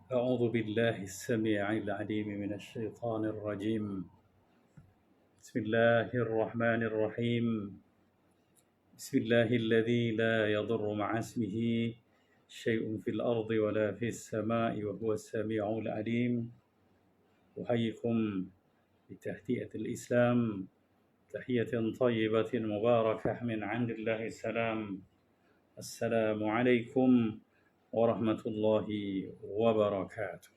أعوذ بالله السميع العليم من الشيطان الرجيم. بسم الله الرحمن الرحيم. بسم الله الذي لا يضر مع اسمه شيء في الأرض ولا في السماء وهو السميع العليم. أحييكم بتحية الإسلام، تحية طيبة مباركة من عند الله السلام. السلام عليكم ورحمة الله وبركاته.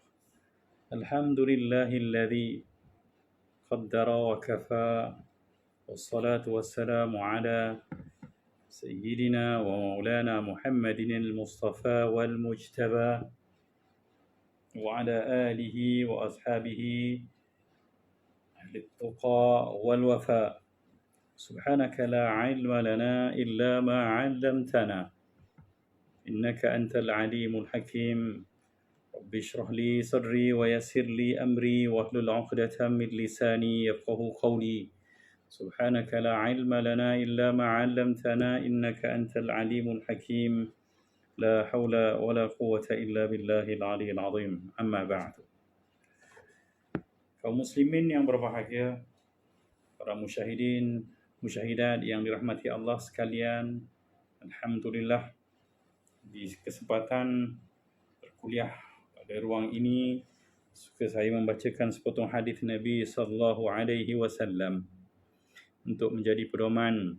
الحمد لله الذي قدر وكفى، والصلاة والسلام على سيدنا ومولانا محمد المصطفى والمجتبى وعلى آله وأصحابه أهل التقى والوفاء. سبحانك لا علم لنا إلا ما علمتنا إنك أنت العليم الحكيم. رب اشرح لي صدري ويسر لي أمري واحلل عقدة من لساني يفقه قولي. سبحانك لا علم لنا إلا ما علمتنا إنك أنت العليم الحكيم. لا حول ولا قوة إلا بالله العلي العظيم. أما بعد. Kaum muslimin yang berbahagia, para musyahidin, musyahidat yang dirahmati Allah sekalian, alhamdulillah di kesempatan berkuliah pada ruang ini suka saya membacakan sepotong hadis Nabi sallallahu alaihi wasallam untuk menjadi pedoman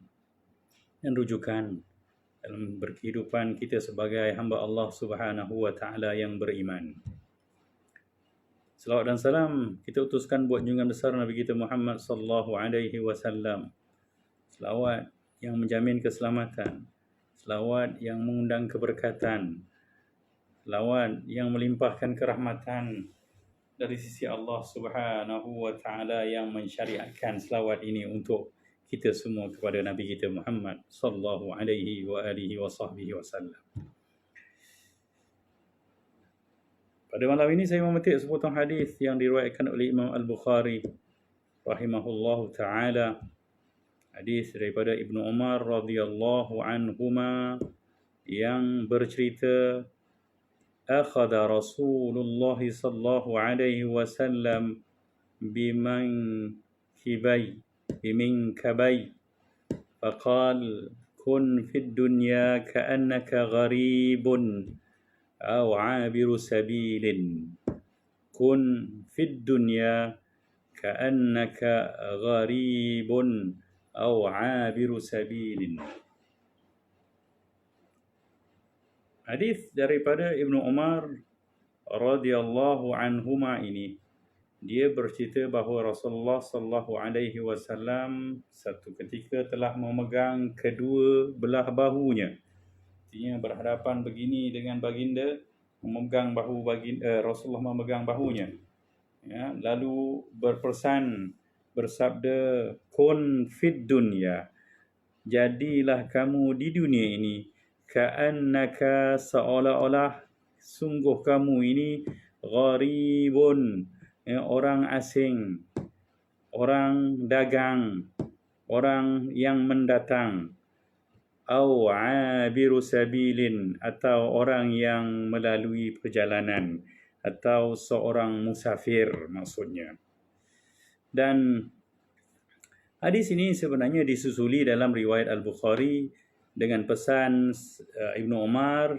dan rujukan dalam berkehidupan kita sebagai hamba Allah Subhanahu wa taala yang beriman. Selawat dan salam kita utuskan buat junjungan besar Nabi kita Muhammad sallallahu alaihi wasallam. Selawat yang menjamin keselamatan, selawat yang mengundang keberkatan, selawat yang melimpahkan kerahmatan dari sisi Allah Subhanahu wa taala yang mensyariatkan selawat ini untuk kita semua kepada Nabi kita Muhammad sallallahu alaihi wa alihi wasallam. Pada malam ini saya memetik sepotong hadis yang diriwayatkan oleh Imam Al-Bukhari rahimahullahu taala. Hadis daripada Ibnu Umar radhiyallahu anhuma yang bercerita, akhadha Rasulullah sallallahu alaihi wasallam biminkabai faqal kun fid dunya ka'annaka gharibun أو عابر سبيل كن في الدنيا كأنك غريب أو عابر سبيل. Hadis daripada Ibnu Umar radhiyallahu anhuma ini, dia bercerita bahawa Rasulullah sallallahu alaihi wasallam satu ketika telah memegang kedua belah bahunya. Artinya berhadapan begini dengan baginda, memegang bahu baginda, Rasulullah memegang bahunya. Ya, lalu berpesan, bersabda, kun fid dunya, jadilah kamu di dunia ini, ka'annaka, seolah-olah sungguh kamu ini, gharibun, ya, orang asing, orang dagang, orang yang mendatang, au abiru sabilin, atau orang yang melalui perjalanan, atau seorang musafir maksudnya. Dan hadis ini sebenarnya disusuli dalam riwayat Al-Bukhari dengan pesan Ibnu Umar.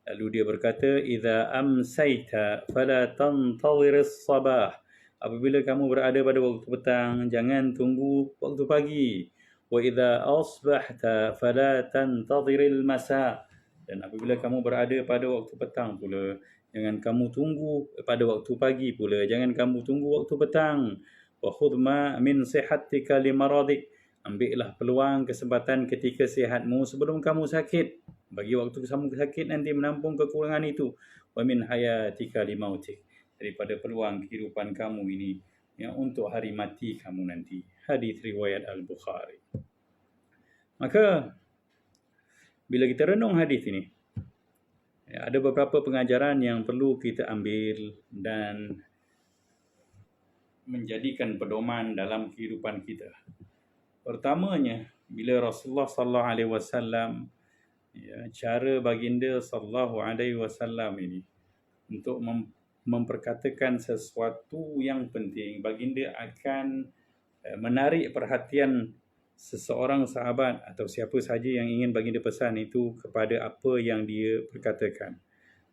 Lalu dia berkata, idza amsayta fala tantazir as-sabah, apabila kamu berada pada waktu petang, jangan tunggu waktu pagi. Wa idza asbahta fala tantadhiril masa, dan apabila kamu berada pada waktu petang pula, jangan kamu tunggu pada waktu pagi pula, jangan kamu tunggu waktu petang. Wa khudh ma min sihhatika limaradik, ambillah peluang kesempatan ketika sihatmu sebelum kamu sakit, bagi waktu kamu sakit nanti menampung kekurangan itu. Wa min hayatika limautik, daripada peluang kehidupan kamu ini yang untuk hari mati kamu nanti. Hadis riwayat Al-Bukhari. Maka bila kita renung hadis ini, ada beberapa pengajaran yang perlu kita ambil dan menjadikan pedoman dalam kehidupan kita. Pertamanya, bila Rasulullah sallallahu alaihi wasallam, cara baginda sallallahu alaihi wasallam ini untuk memperkatakan sesuatu yang penting, baginda akan menarik perhatian seseorang sahabat atau siapa sahaja yang ingin baginda pesan itu kepada apa yang dia perkatakan.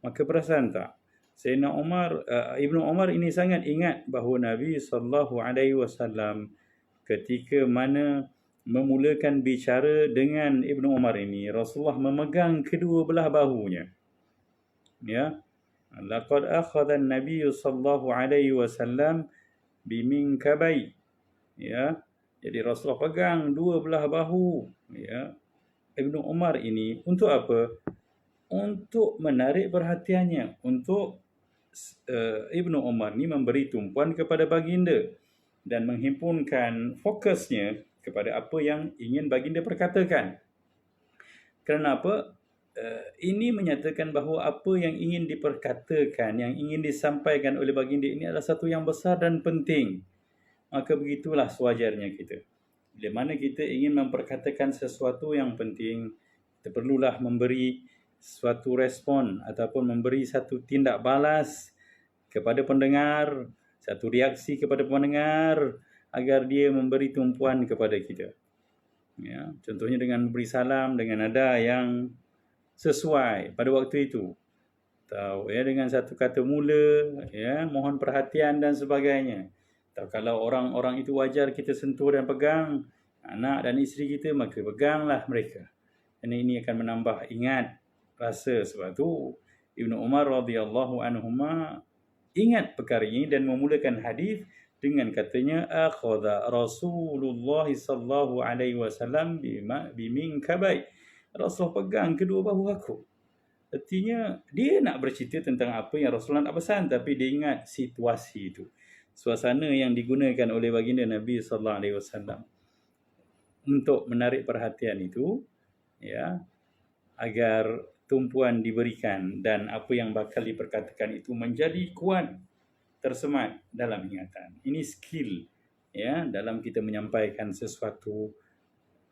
Maka perasan tak, Sayyidina Umar, Ibnu Umar ini sangat ingat bahawa Nabi SAW ketika mana memulakan bicara dengan Ibnu Umar ini, Rasulullah memegang kedua belah bahunya. Ya, laqad akhadha an-nabiy sallallahu alaihi wasallam biminkabai. Ya, jadi Rasulullah pegang dua belah bahu ya Ibnu Umar ini untuk apa? Untuk menarik perhatiannya, untuk Ibnu Umar ni memberi tumpuan kepada baginda dan menghimpunkan fokusnya kepada apa yang ingin baginda perkatakan. Kenapa? Ini menyatakan bahawa apa yang ingin diperkatakan, yang ingin disampaikan oleh baginda ini adalah satu yang besar dan penting. Maka begitulah sewajarnya kita. Bila mana kita ingin memperkatakan sesuatu yang penting, kita perlulah memberi suatu respon ataupun memberi satu tindak balas kepada pendengar, satu reaksi kepada pendengar agar dia memberi tumpuan kepada kita. Ya, contohnya dengan memberi salam dengan nada yang sesuai pada waktu itu. Tahu ya, dengan satu kata mula, ya, mohon perhatian dan sebagainya. Atau kalau orang-orang itu wajar kita sentuh dan pegang anak dan isteri kita, maka peganglah mereka. Dan ini akan menambah ingat rasa. Sebab tu Ibnu Umar radhiyallahu anhuma ingat perkara ini dan memulakan hadis dengan katanya akhadha Rasulullah sallallahu alaihi wasallam biminkabai. Rasulullah pegang kedua bahu aku. Artinya dia nak bercerita tentang apa yang Rasulullah nak pesan, tapi dia ingat situasi itu, suasana yang digunakan oleh baginda Nabi sallallahu alaihi wasallam untuk menarik perhatian itu, ya, agar tumpuan diberikan dan apa yang bakal diperkatakan itu menjadi kuat tersemat dalam ingatan. Ini skill ya dalam kita menyampaikan sesuatu,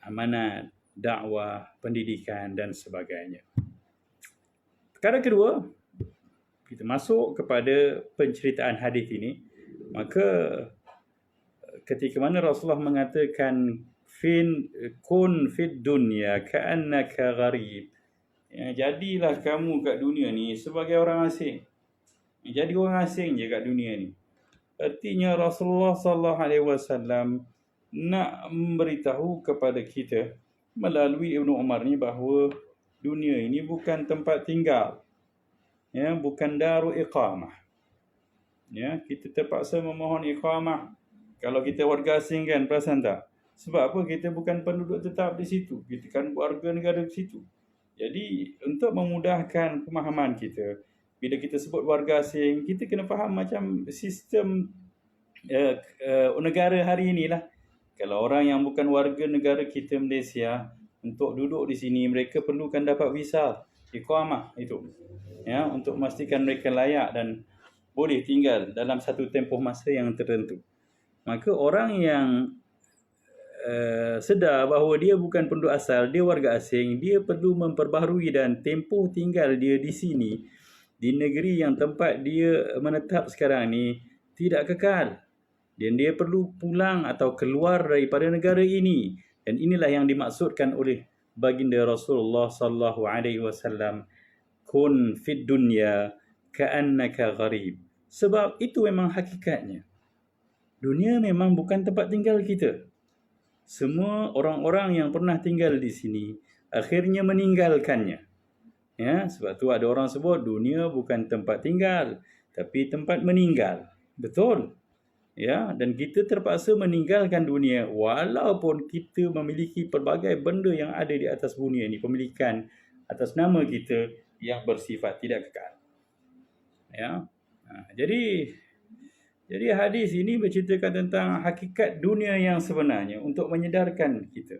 amanat, dakwah, pendidikan dan sebagainya. Perkara kedua, kita masuk kepada penceritaan hadis ini. Maka ketika mana Rasulullah mengatakan kun fid dunya ka'annaka gharib, ya, jadilah kamu kat dunia ni sebagai orang asing. Jadi orang asing je kat dunia ni. Artinya Rasulullah sallallahu alaihi wasallam nak memberitahu kepada kita melalui Ibnu Umar ni bahawa dunia ini bukan tempat tinggal. Ya, bukan darul iqamah. Ya, kita terpaksa memohon iqamah kalau kita warga asing kan, perasan tak? Sebab apa? Kita bukan penduduk tetap di situ. Kita kan warga negara di situ. Jadi, untuk memudahkan pemahaman kita, bila kita sebut warga asing, kita kena faham macam sistem negara hari inilah. Kalau orang yang bukan warga negara kita Malaysia, untuk duduk di sini, mereka perlukan dapat visa, iqamah itu. Ya, untuk memastikan mereka layak dan boleh tinggal dalam satu tempoh masa yang tertentu. Maka orang yang sedar bahawa dia bukan penduduk asal, dia warga asing, dia perlu memperbaharui dan tempoh tinggal dia di sini, di negeri yang tempat dia menetap sekarang ni, tidak kekal. Dan dia perlu pulang atau keluar daripada negara ini. Dan inilah yang dimaksudkan oleh baginda Rasulullah sallallahu alaihi wasallam, kun fid dunya ka'annaka gharib. Sebab itu memang hakikatnya. Dunia memang bukan tempat tinggal kita. Semua orang-orang yang pernah tinggal di sini akhirnya meninggalkannya. Ya, sebab tu ada orang sebut dunia bukan tempat tinggal, tapi tempat meninggal. Betul. Ya, dan kita terpaksa meninggalkan dunia walaupun kita memiliki pelbagai benda yang ada di atas dunia ini, pemilikan atas nama kita yang bersifat tidak kekal. Ya. Jadi hadis ini berceritakan tentang hakikat dunia yang sebenarnya untuk menyedarkan kita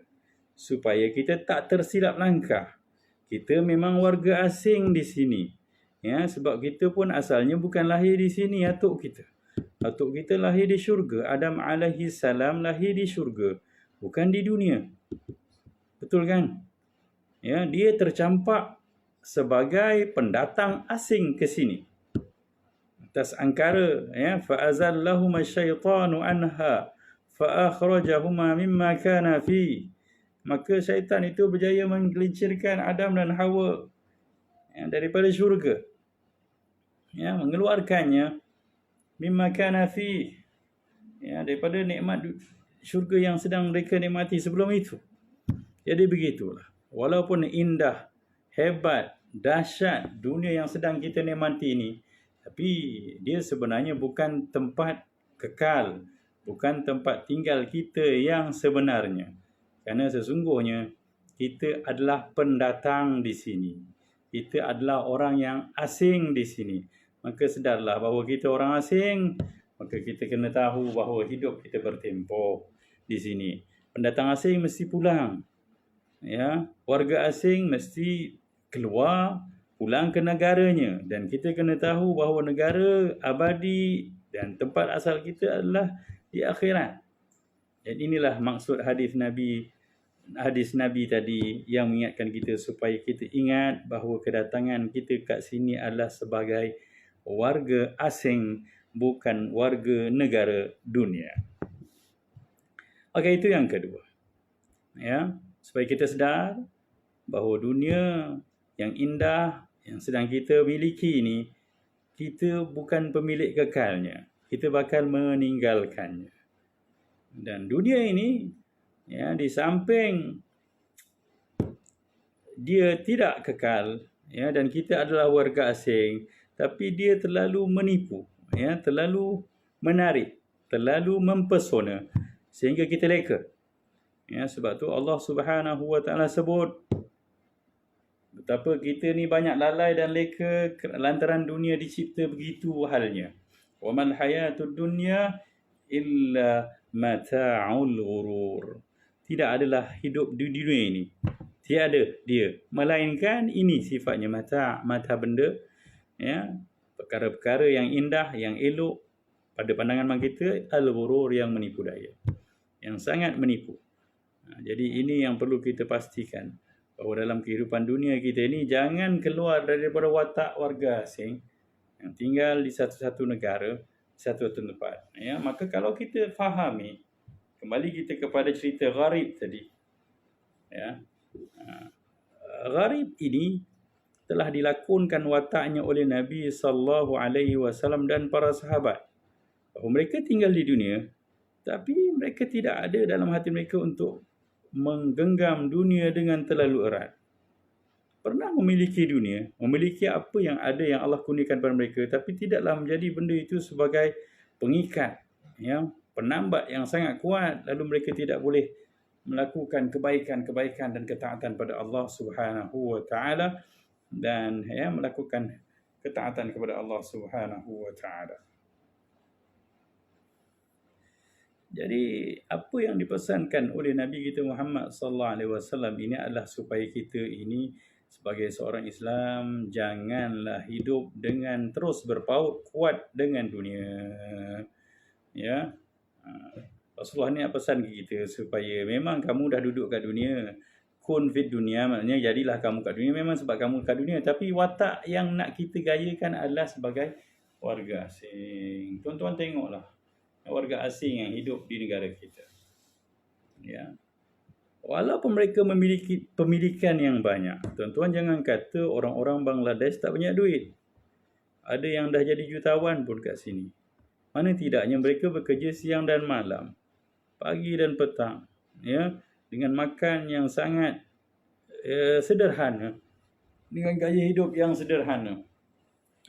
supaya kita tak tersilap langkah. Kita memang warga asing di sini. Ya, sebab kita pun asalnya bukan lahir di sini, atuk kita. Atuk kita lahir di syurga. Adam alaihi salam lahir di syurga, bukan di dunia. Betul kan? Ya, dia tercampak sebagai pendatang asing ke sini. atas angkara, ya, fa azallahuma syaitanu anha fa akhrajahuma mimma kana fi. Maka syaitan itu berjaya menggelincirkan Adam dan Hawa, ya, daripada syurga, ya, mengeluarkannya mimma kana fi, ya, daripada nikmat syurga yang sedang mereka nikmati sebelum itu. Jadi begitulah, walaupun indah, hebat, dahsyat dunia yang sedang kita nikmati ini, tapi dia sebenarnya bukan tempat kekal, bukan tempat tinggal kita yang sebenarnya. Kerana sesungguhnya kita adalah pendatang di sini. Kita adalah orang yang asing di sini. Maka sedarlah bahawa kita orang asing, maka kita kena tahu bahawa hidup kita bertempoh di sini. Pendatang asing mesti pulang. Ya, warga asing mesti keluar, pulang ke negaranya, dan kita kena tahu bahawa negara abadi dan tempat asal kita adalah di akhirat. Dan inilah maksud hadis Nabi tadi yang mengingatkan kita supaya kita ingat bahawa kedatangan kita kat sini adalah sebagai warga asing, bukan warga negara dunia. Okey, itu yang kedua. Ya, supaya kita sedar bahawa dunia yang indah yang sedang kita miliki ini, kita bukan pemilik kekalnya. Kita bakal meninggalkannya. Dan dunia ini, ya, di samping dia tidak kekal, ya, dan kita adalah warga asing, tapi dia terlalu menipu, ya, terlalu menarik, terlalu mempesona sehingga kita leka. Ya, sebab tu Allah Subhanahu Wa Taala sebut betapa kita ni banyak lalai dan leka lantaran dunia dicipta begitu halnya. Wa mal hayatud dunya illa mata'ul ghurur. Tidak adalah hidup di dunia ini, tiada dia, melainkan ini sifatnya mata benda, ya, perkara-perkara yang indah, yang elok pada pandangan kita, al-ghurur, yang menipu daya, yang sangat menipu. Jadi ini yang perlu kita pastikan, bahawa dalam kehidupan dunia kita ini jangan keluar daripada watak warga asing yang tinggal di satu-satu negara, satu tempat. Ya, maka kalau kita fahami, kembali kita kepada cerita gharib tadi. Ya, gharib ini telah dilakonkan wataknya oleh Nabi SAW dan para sahabat. Bahawa mereka tinggal di dunia, tapi mereka tidak ada dalam hati mereka untuk menggenggam dunia dengan terlalu erat. Pernah memiliki dunia, memiliki apa yang ada yang Allah kurniakan kepada mereka, tapi tidaklah menjadi benda itu sebagai pengikat, ya, penambat yang sangat kuat, lalu mereka tidak boleh melakukan kebaikan dan ketaatan pada Allah Subhanahu Wa Taala, dan, ya, melakukan ketaatan kepada Allah Subhanahu Wa Taala. Jadi apa yang dipesankan oleh Nabi kita Muhammad sallallahu alaihi wasallam ini adalah supaya kita ini sebagai seorang Islam janganlah hidup dengan terus berpaut kuat dengan dunia. Ya. Rasulullah ni pesan ke kita supaya memang kamu dah duduk kat dunia, kun fit dunia, maknanya jadilah kamu kat dunia memang sebab kamu kat dunia, tapi watak yang nak kita gayakan adalah sebagai warga asing. Tuan-tuan tengoklah warga asing yang hidup di negara kita. Ya. Walaupun mereka memiliki pemilikan yang banyak, tuan-tuan jangan kata orang-orang Bangladesh tak banyak duit. Ada yang dah jadi jutawan pun kat sini. Mana tidaknya mereka bekerja siang dan malam, pagi dan petang, ya, dengan makan yang sangat sederhana, dengan gaya hidup yang sederhana.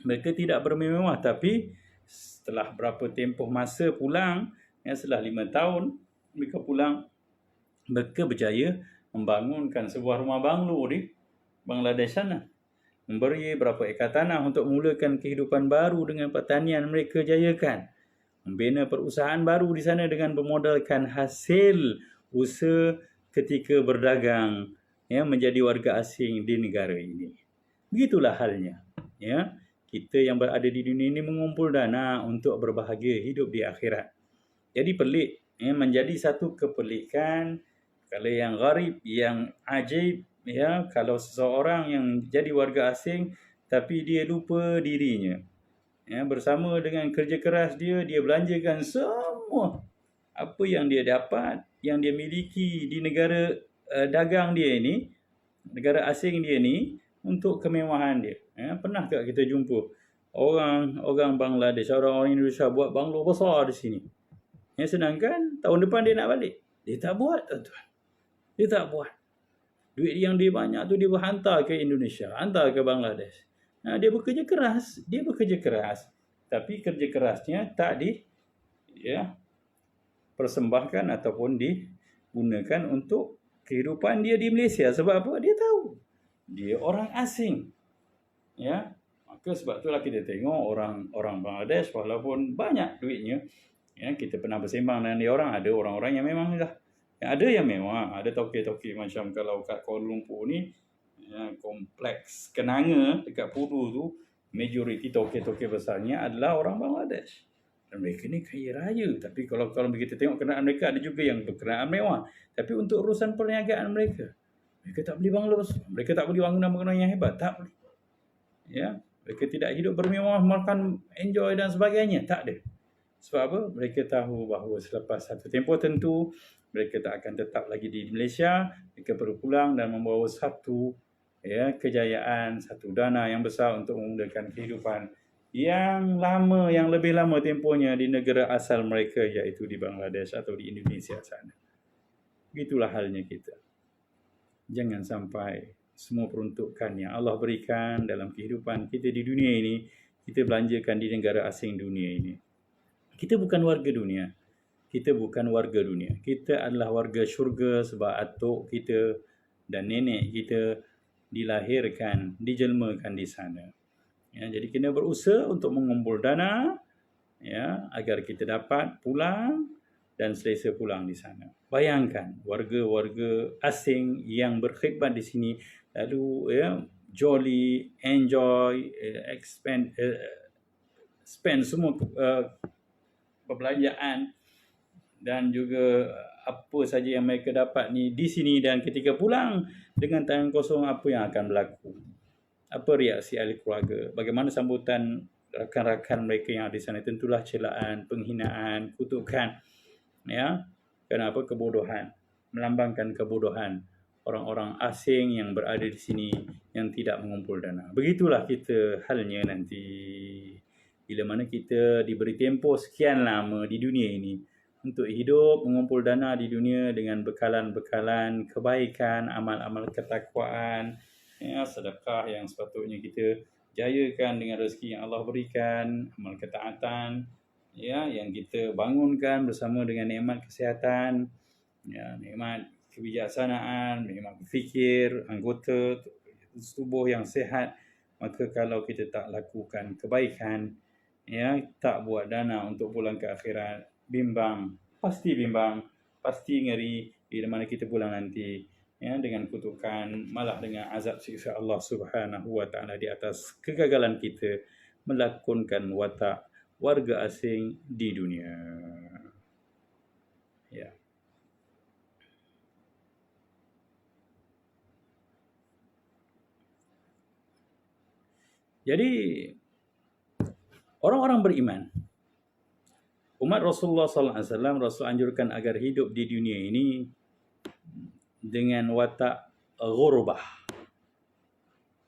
Mereka tidak bermewah, tapi setelah berapa tempoh masa pulang, ya, setelah 5 tahun mereka pulang, mereka berjaya membangunkan sebuah rumah banglo di Bangladesh sana, memberi berapa ekar tanah untuk mulakan kehidupan baru dengan pertanian mereka jayakan, membina perusahaan baru di sana dengan bermodalkan hasil usaha ketika berdagang, ya, menjadi warga asing di negara ini. Begitulah halnya, ya. Kita yang berada di dunia ini mengumpul dana untuk berbahagia hidup di akhirat. Jadi pelik, ya, menjadi satu kepelikan kalau yang gharib, yang ajaib, ya, kalau seseorang yang jadi warga asing tapi dia lupa dirinya. Ya, bersama dengan kerja keras dia, dia belanjakan semua apa yang dia dapat, yang dia miliki di negara dagang dia ini, negara asing dia ni, untuk kemewahan dia. Ya, pernah tak kita jumpa orang Bangladesh, orang Indonesia buat banglo besar di sini? Yang sedangkan tahun depan dia nak balik. Dia tak buat, tuan-tuan. Dia tak buat. Duit yang dia banyak tu dia hantar ke Indonesia, hantar ke Bangladesh. Dia bekerja keras. Tapi kerja kerasnya tak persembahkan ataupun digunakan untuk kehidupan dia di Malaysia. Sebab apa? Dia tahu dia orang asing. Ya. Maka sebab itulah kita tengok orang Bangladesh walaupun banyak duitnya, ya, kita pernah bersembang dengan dia orang, ada orang-orang yang memang dah, ada yang memang ada tokek-tokek macam kalau kat Kuala Lumpur ni, ya, kompleks Kenanga dekat Pudu tu, majoriti tokek-tokek besarnya adalah orang Bangladesh. Dan mereka ni kaya raya. Tapi kalau kita tengok kenderaan mereka, ada juga yang berkenderaan mewah. Tapi untuk urusan perniagaan mereka tak beli banglo, mereka tak beli bangunan-bangunan yang hebat, tak boleh. Ya, mereka tidak hidup bermewah, makan, enjoy dan sebagainya, tak ada. Sebab apa? Mereka tahu bahawa selepas satu tempoh tentu mereka tak akan tetap lagi di Malaysia. Mereka perlu pulang dan membawa satu kejayaan, satu dana yang besar untuk memudahkan kehidupan yang lama, yang lebih lama tempohnya di negara asal mereka, iaitu di Bangladesh atau di Indonesia sana. Begitulah halnya kita. Jangan sampai semua peruntukan yang Allah berikan dalam kehidupan kita di dunia ini, kita belanjakan di negara asing dunia ini. Kita bukan warga dunia. Kita adalah warga syurga sebab atuk kita dan nenek kita dilahirkan, dijelmakan di sana. Ya, jadi kena berusaha untuk mengumpul dana, ya, agar kita dapat pulang dan selesa pulang di sana. Bayangkan warga-warga asing yang berkhidmat di sini lalu jolly, enjoy, spend semua perbelanjaan dan juga apa saja yang mereka dapat ni di sini, dan ketika pulang dengan tangan kosong, apa yang akan berlaku? Apa reaksi ahli keluarga? Bagaimana sambutan rakan-rakan mereka yang ada di sana? Tentulah celaan, penghinaan, kutukan. Ya, kenapa? Kebodohan, melambangkan kebodohan orang-orang asing yang berada di sini yang tidak mengumpul dana. Begitulah kita halnya nanti bila mana kita diberi tempoh sekian lama di dunia ini untuk hidup mengumpul dana di dunia dengan bekalan-bekalan kebaikan, amal-amal ketakwaan, ya, sedekah yang sepatutnya kita jayakan dengan rezeki yang Allah berikan, amal ketaatan, ya, yang kita bangunkan bersama dengan nikmat kesihatan, ya, nikmat kebijaksanaan, nikmat berfikir, anggota tubuh yang sihat. Maka kalau kita tak lakukan kebaikan, ya, tak buat dana untuk pulang ke akhirat, pasti bimbang, pasti ngeri bila mana kita pulang nanti, ya, dengan kutukan, malah dengan azab siksa Allah Subhanahu wa taala di atas kegagalan kita melakonkan watak warga asing di dunia. Ya. Jadi orang-orang beriman, umat Rasulullah sallallahu alaihi wasallam, Rasul anjurkan agar hidup di dunia ini dengan watak ghurbah,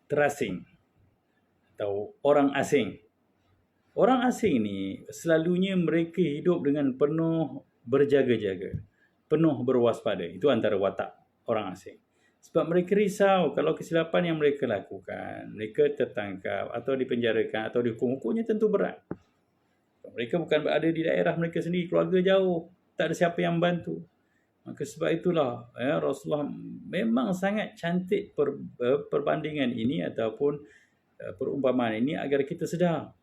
terasing atau orang asing. Orang asing ni selalunya mereka hidup dengan penuh berjaga-jaga, penuh berwaspada. Itu antara watak orang asing. Sebab mereka risau kalau kesilapan yang mereka lakukan, mereka tertangkap atau dipenjarakan atau dihukum-hukumnya tentu berat. Mereka bukan berada di daerah mereka sendiri, keluarga jauh, tak ada siapa yang membantu. Maka sebab itulah, ya, Rasulullah memang sangat cantik perbandingan ini ataupun perumpamaan ini agar kita sedar,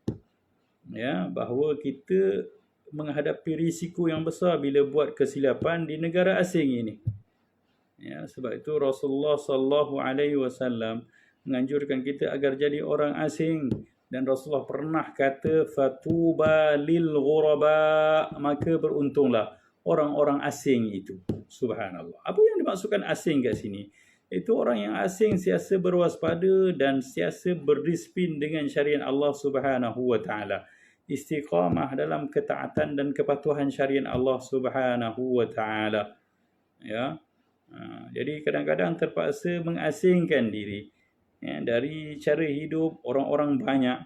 ya, bahawa kita menghadapi risiko yang besar bila buat kesilapan di negara asing ini. Ya, sebab itu Rasulullah sallallahu alaihi wasallam menganjurkan kita agar jadi orang asing, dan Rasulullah pernah kata fatuba lil ghuraba, maka beruntunglah orang-orang asing itu. Subhanallah. Apa yang dimaksudkan asing kat sini? Itu orang yang asing siasa berwaspada dan siasa berdisiplin dengan syariat Allah Subhanahu wa taala. istiqamah dalam ketaatan dan kepatuhan syariat Allah Subhanahu wa taala. Ya. Jadi kadang-kadang terpaksa mengasingkan diri dari cara hidup orang-orang banyak.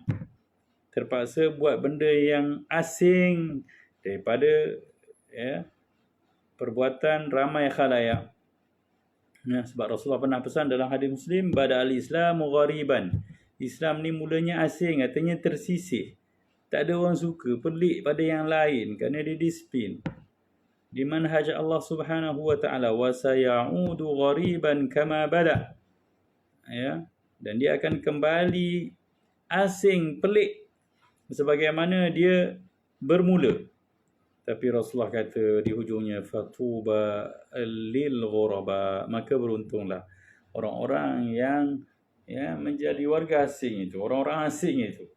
Terpaksa buat benda yang asing daripada perbuatan ramai khalayak. Sebab Rasulullah pernah pesan dalam hadis Muslim, bada al-islamu ghariban. Islam ni mulanya asing, artinya tersisih. Tak ada orang suka, pelik pada yang lain kerana dia disiplin di manhaj Allah Subhanahu wa taala, wa sayaudu ghariban kama bada. Dan dia akan kembali asing, pelik sebagaimana dia bermula. Tapi Rasulullah kata di hujungnya, fatuba lil ghuraba, maka beruntunglah orang-orang yang menjadi warga asing itu, orang-orang asing itu.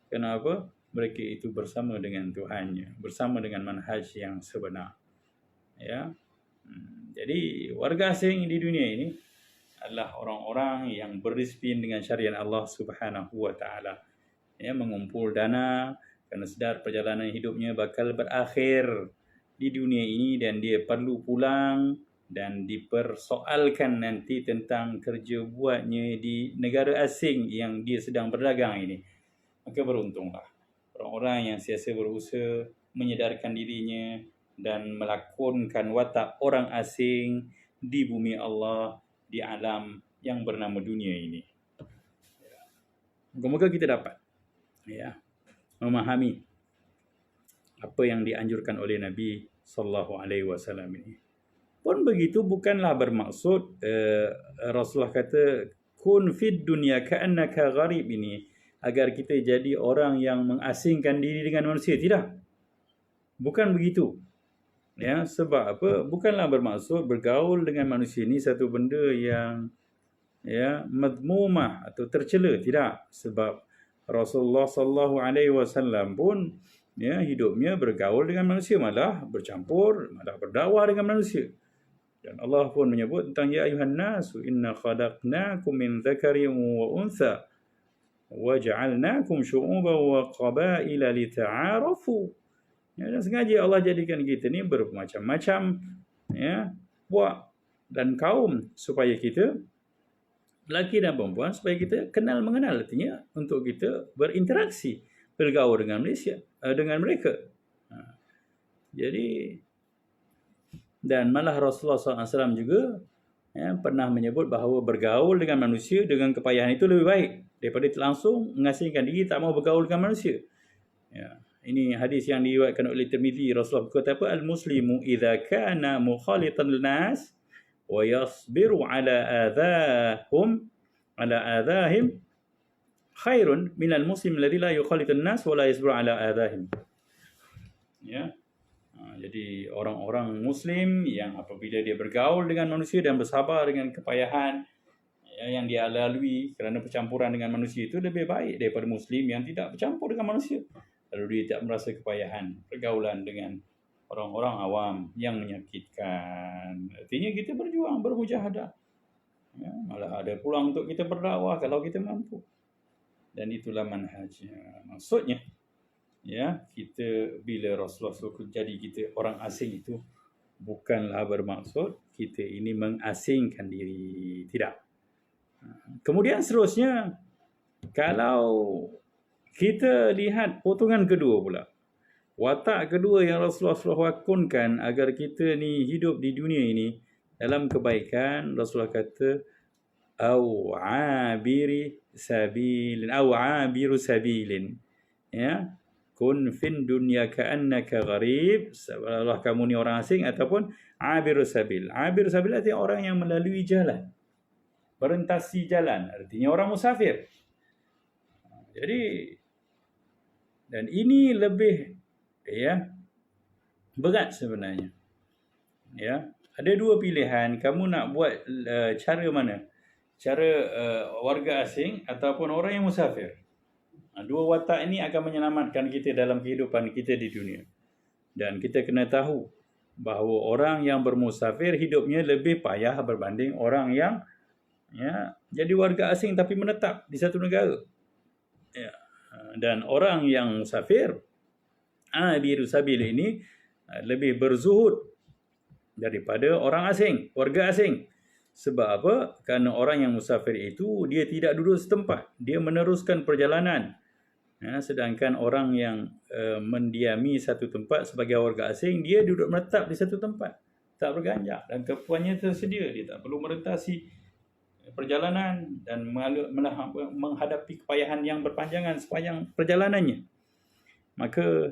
Kenapa? Mereka itu bersama dengan Tuhannya, bersama dengan manhaj yang sebenar. Jadi warga asing di dunia ini adalah orang-orang yang berdisiplin dengan syariat Allah Subhanahu wa taala. Mengumpul dana kerana sedar perjalanan hidupnya bakal berakhir di dunia ini dan dia perlu pulang dan dipersoalkan nanti tentang kerja buatnya di negara asing yang dia sedang berdagang ini. Maka beruntunglah orang-orang yang siasa berusaha menyedarkan dirinya dan melakonkan watak orang asing di bumi Allah, di alam yang bernama dunia ini. Moga-moga kita dapat memahami apa yang dianjurkan oleh Nabi sallallahu alaihi wasallam ini. Pun begitu bukanlah bermaksud Rasulullah kata kun fid dunya ka'annaka gharib ini agar kita jadi orang yang mengasingkan diri dengan manusia. Tidak. Bukan begitu. Sebab apa? Bukanlah bermaksud bergaul dengan manusia ini satu benda yang madmumah atau tercela. Tidak. Sebab Rasulullah sallallahu alaihi wasallam pun hidupnya bergaul dengan manusia, malah bercampur, malah berdakwah dengan manusia. Dan Allah pun menyebut tentang ya ayuhan nasu inna khalaqnakum min dzakarin wa untha wa ja'alnakum syu'uban wa qabaila lita'arafu. Dan sengaja Allah jadikan kita ni bermacam-macam puak dan kaum supaya kita, lelaki dan perempuan, supaya kita kenal mengenal, artinya untuk kita berinteraksi, bergaul dengan Malaysia, dengan mereka. Jadi, dan malah Rasulullah SAW juga pernah menyebut bahawa bergaul dengan manusia dengan kepayahan itu lebih baik daripada langsung mengasingkan diri tak mau bergaul dengan manusia. Ini hadis yang diriwayatkan oleh Tirmizi. Rasulullah berkata apa? Al-muslimu idza kana mukhalitan lin-nas wa yasbiru ala adahim khairun minal muslim alladhi la yukhalitun nas wa la yasbiru ala adahim. Jadi orang-orang muslim yang apabila dia bergaul dengan manusia dan bersabar dengan kepayahan yang dia lalui kerana percampuran dengan manusia itu lebih baik daripada muslim yang tidak bercampur dengan manusia, lalu dia tak merasa kepayahan pergaulan dengan orang-orang awam yang menyakitkan. Artinya kita berjuang, bermujahadah. Malah ada peluang untuk kita berdakwah kalau kita mampu. Dan itulah manhajnya. Maksudnya, kita bila Rasulullah suruh jadi kita orang asing itu bukanlah bermaksud kita ini mengasingkan diri. Tidak. Kemudian seterusnya, kalau kita lihat potongan kedua pula, watak kedua yang Rasulullah wakunkan agar kita ni hidup di dunia ini dalam kebaikan. Rasulullah kata au abiru sabilin, kun fin dunya ka'annaka gharib, Allah kamu ni orang asing, ataupun abiru sabil. Abiru sabil artinya orang yang melalui jalan, berentasi jalan, artinya orang musafir. Jadi, dan ini lebih berat sebenarnya. Ada dua pilihan, kamu nak buat cara mana? Cara warga asing ataupun orang yang musafir. Dua watak ini akan menyelamatkan kita dalam kehidupan kita di dunia. Dan kita kena tahu bahawa orang yang bermusafir hidupnya lebih payah berbanding orang yang jadi warga asing tapi menetap di satu negara. Dan orang yang musafir abiru sabil ini lebih berzuhud daripada orang asing, warga asing. Sebab apa? Kerana orang yang musafir itu dia tidak duduk setempat, dia meneruskan perjalanan. Sedangkan orang yang mendiami satu tempat sebagai warga asing, dia duduk menetap di satu tempat, tak berganjak, dan kepuasannya tersedia. Dia tak perlu merentasi perjalanan dan menghadapi kepayahan yang berpanjangan sepanjang perjalanannya. Maka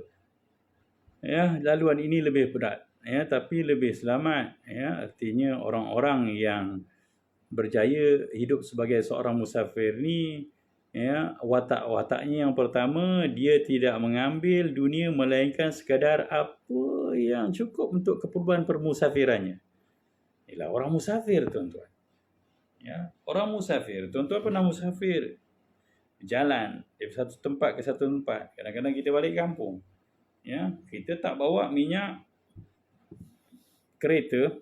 laluan ini lebih berat, tapi lebih selamat. Artinya orang-orang yang berjaya hidup sebagai seorang musafir ni, watak-wataknya yang pertama, dia tidak mengambil dunia melainkan sekadar apa yang cukup untuk keperluan permusafirannya. Ialah orang musafir, tuan-tuan. Orang musafir, tuan-tuan pernah musafir jalan dari satu tempat ke satu tempat. Kadang-kadang kita balik kampung, kita tak bawa minyak kereta,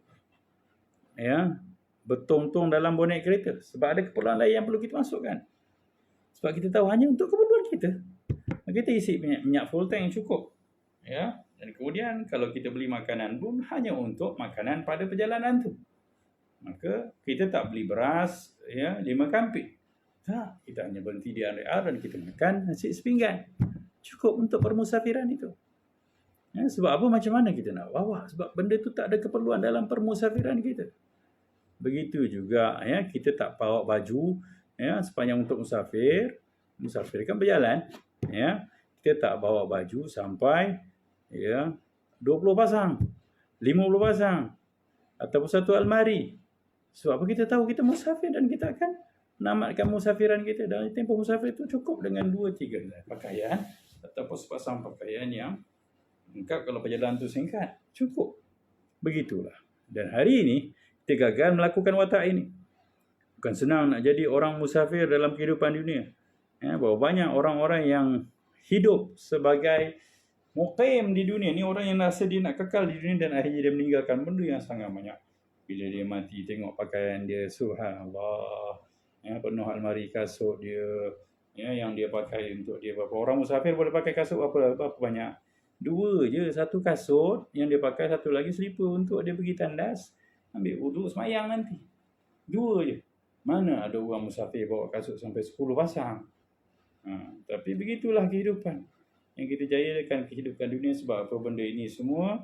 bertong-tong dalam bonet kereta, sebab ada keperluan lain yang perlu kita masukkan. Sebab kita tahu hanya untuk keperluan kita, kita isi minyak full tank yang cukup. Dan kemudian kalau kita beli makanan pun hanya untuk makanan pada perjalanan tu. Maka kita tak beli beras 5 kampik. Tak, kita hanya berhenti di area dan kita makan nasi sepinggan. Cukup untuk permusafiran itu. Sebab apa, macam mana kita nak bawa? Sebab benda tu tak ada keperluan dalam permusafiran kita. Begitu juga kita tak bawa baju sepanjang untuk musafir. Musafir kan berjalan, kita tak bawa baju sampai 20 pasang, 50 pasang, ataupun satu almari. Sebab apa? Kita tahu kita musafir dan kita akan menamatkan musafiran kita. Dan tempoh musafir itu cukup dengan 2-3 pakaian ataupun sepasang pakaian yang lengkap kalau perjalanan itu singkat. Cukup. Begitulah. Dan hari ini kita gagal melakukan watak ini. Bukan senang nak jadi orang musafir dalam kehidupan dunia. Bahawa banyak orang-orang yang hidup sebagai muqim di dunia ni, orang yang rasa dia nak kekal di dunia dan akhirnya dia meninggalkan benda yang sangat banyak. Bila dia mati, tengok pakaian dia, subhanallah, penuh almari kasut dia, yang dia pakai untuk dia. Berapa orang musafir boleh pakai kasut berapa banyak? 2 je, satu kasut yang dia pakai, satu lagi slipper untuk dia pergi tandas, ambil wuduk, semayang nanti. 2 je. Mana ada orang musafir bawa kasut sampai 10 pasang? Tapi begitulah kehidupan yang kita jayakan, kehidupan dunia. Sebab apa? Benda ini semua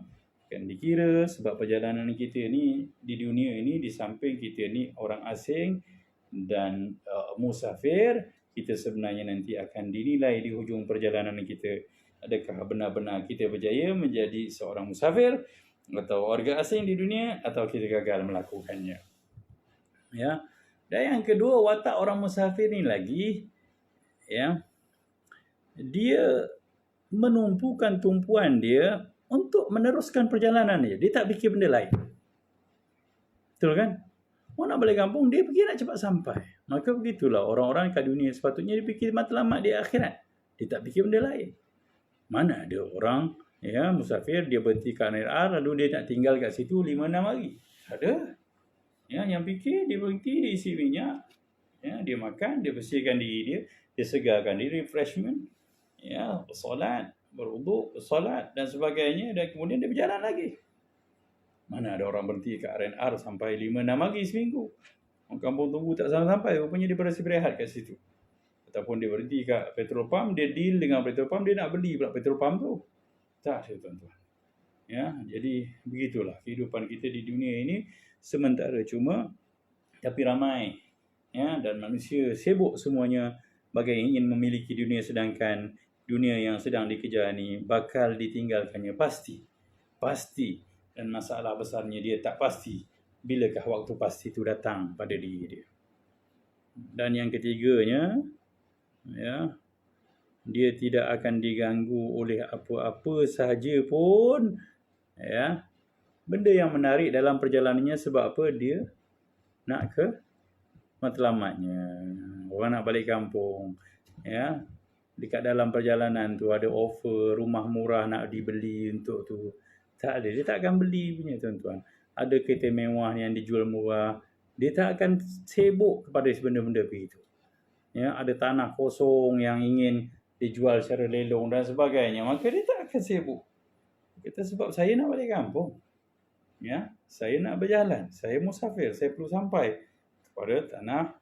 kan dikira sebab perjalanan kita ni di dunia ini, di samping kita ni orang asing dan musafir, kita sebenarnya nanti akan dinilai di hujung perjalanan kita. Adakah benar-benar kita berjaya menjadi seorang musafir atau warga asing di dunia, atau kita gagal melakukannya. Dan yang kedua, watak orang musafir ni lagi, dia menumpukan tumpuan dia untuk meneruskan perjalanan dia. Dia tak fikir benda lain. Betul kan? Orang nak balik kampung, dia fikir nak cepat sampai. Maka begitulah orang-orang kat dunia, sepatutnya dia fikir matlamat di akhirat. Dia tak fikir benda lain. Mana ada orang musafir, dia berhenti kat RR, lalu dia nak tinggal kat situ 5-6 hari. Ada. Yang fikir dia berhenti, dia isi minyak, dia makan, dia bersihkan diri dia, dia segarkan diri, refreshment, solat, berwuduk, solat dan sebagainya, dan kemudian dia berjalan lagi. Mana ada orang berhenti kat RNR sampai 5-6 hari seminggu. Orang kampung tunggu tak sampai, rupanya dia berehat kat situ. Ataupun dia berhenti kat petrol pump, dia deal dengan petrol pump, dia nak beli pula petrol pump tu. Tak, tuan-tuan. Jadi begitulah kehidupan kita di dunia ini. Sementara cuma, tapi ramai. Dan manusia sibuk semuanya bagai ingin memiliki dunia, sedangkan dunia yang sedang dikejar ni bakal ditinggalkannya pasti. Dan masalah besarnya dia tak pasti bilakah waktu pasti itu datang pada diri dia. Dan yang ketiganya, dia tidak akan diganggu oleh apa-apa sahaja pun. Benda yang menarik dalam perjalanannya. Sebab apa? Dia nak ke matlamatnya. Orang nak balik kampung, dekat dalam perjalanan tu ada offer rumah murah nak dibeli untuk tu. Tak ada, dia tak akan beli punya, tuan-tuan. Ada kereta mewah yang dijual murah, dia tak akan sibuk kepada benda-benda begitu. Ada tanah kosong yang ingin dijual secara lelong dan sebagainya, maka dia tak akan sibuk. Kata sebab saya nak balik kampung. Ya, saya nak berjalan, saya musafir, saya perlu sampai kepada tanah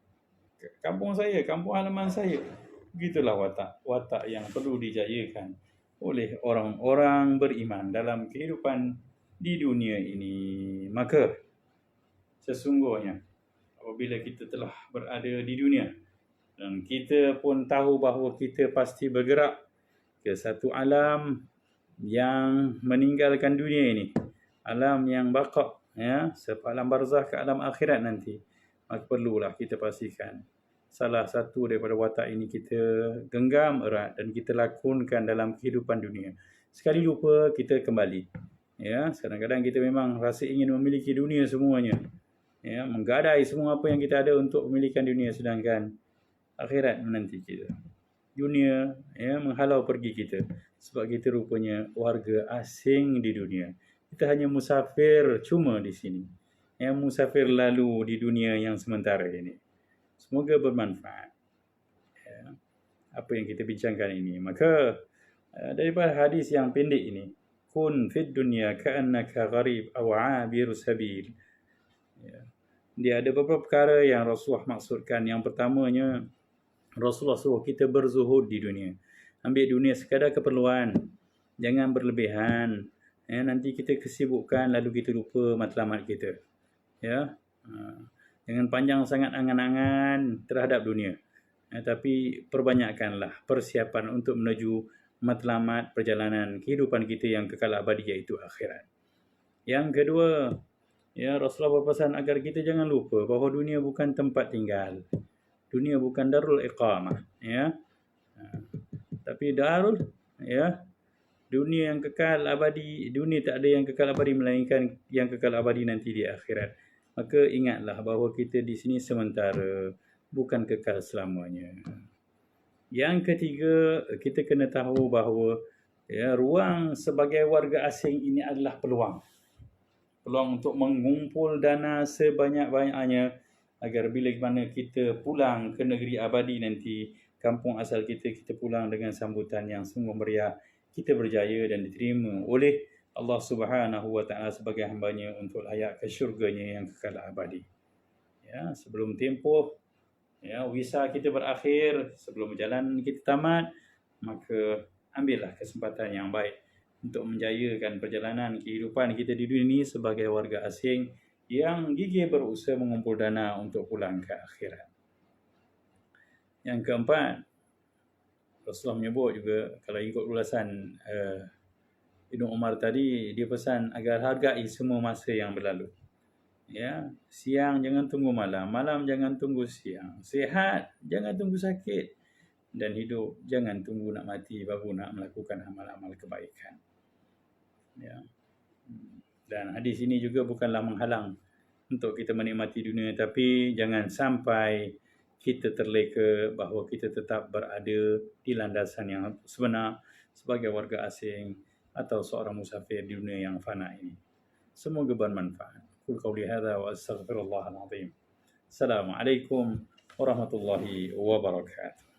kampung saya, kampung halaman saya. Begitulah watak yang perlu dijayakan oleh orang-orang beriman dalam kehidupan di dunia ini. Maka sesungguhnya apabila kita telah berada di dunia dan kita pun tahu bahawa kita pasti bergerak ke satu alam yang meninggalkan dunia ini, alam yang baqa, ya, alam barzah ke alam akhirat nanti, maka perlulah kita pastikan salah satu daripada watak ini kita genggam erat dan kita lakonkan dalam kehidupan dunia. Sekali lupa kita kembali. Ya, kadang-kadang kita memang rasa ingin memiliki dunia semuanya. Ya, menggadai semua apa yang kita ada untuk memilikan dunia, sedangkan akhirat menanti kita. Dunia, ya, menghalau pergi kita sebab kita rupanya warga asing di dunia. Kita hanya musafir cuma di sini. Ya, musafir lalu di dunia yang sementara ini. Semoga bermanfaat, ya, apa yang kita bincangkan ini. Maka daripada hadis yang pendek ini, kun fid dunya ka'annaka gharib aw 'abir sabil. Ya. Dia ada beberapa perkara yang Rasulullah maksudkan. Yang pertamanya, Rasulullah suruh kita berzuhud di dunia. Ambil dunia sekadar keperluan. Jangan berlebihan. Ya, nanti kita kesibukkan lalu kita lupa matlamat kita. Ya. Jangan panjang sangat angan-angan terhadap dunia. Ya, tapi perbanyakkanlah persiapan untuk menuju matlamat perjalanan kehidupan kita yang kekal abadi, iaitu akhirat. Yang kedua, ya, Rasulullah berpesan agar kita jangan lupa bahawa dunia bukan tempat tinggal. Dunia bukan darul iqamah, ya. Tapi darul, ya, dunia yang kekal abadi. Dunia tak ada yang kekal abadi melainkan yang kekal abadi nanti di akhirat. Maka ingatlah bahawa kita di sini sementara, bukan kekal selamanya. Yang ketiga, kita kena tahu bahawa, ya, ruang sebagai warga asing ini adalah peluang. Peluang untuk mengumpul dana sebanyak-banyaknya agar bila mana kita pulang ke negeri abadi nanti, kampung asal kita pulang dengan sambutan yang sungguh meriah. Kita berjaya dan diterima oleh Allah Subhanahu wa taala sebagai hamba-Nya untuk layak ke syurga-Nya yang kekal abadi. Ya, sebelum tempoh, ya, visa kita berakhir, sebelum perjalanan kita tamat, maka ambillah kesempatan yang baik untuk menjayakan perjalanan kehidupan kita di dunia ini sebagai warga asing yang gigih berusaha mengumpul dana untuk pulang ke akhirat. Yang keempat, Rasulullah menyebut juga, kalau ikut ulasan Ibn Umar tadi, dia pesan agar hargai semua masa yang berlalu. Ya, siang jangan tunggu malam, malam jangan tunggu siang, sihat jangan tunggu sakit, dan hidup jangan tunggu nak mati baru nak melakukan amal-amal kebaikan. Ya. Dan hadis ini juga bukanlah menghalang untuk kita menikmati dunia, tapi jangan sampai kita terleka bahawa kita tetap berada di landasan yang sebenar sebagai warga asing atau seorang musafir di dunia yang fana ini. Semoga bermanfaat. Qul qawli hadza wa astaghfirullahal azim. Assalamualaikum warahmatullahi wabarakatuh.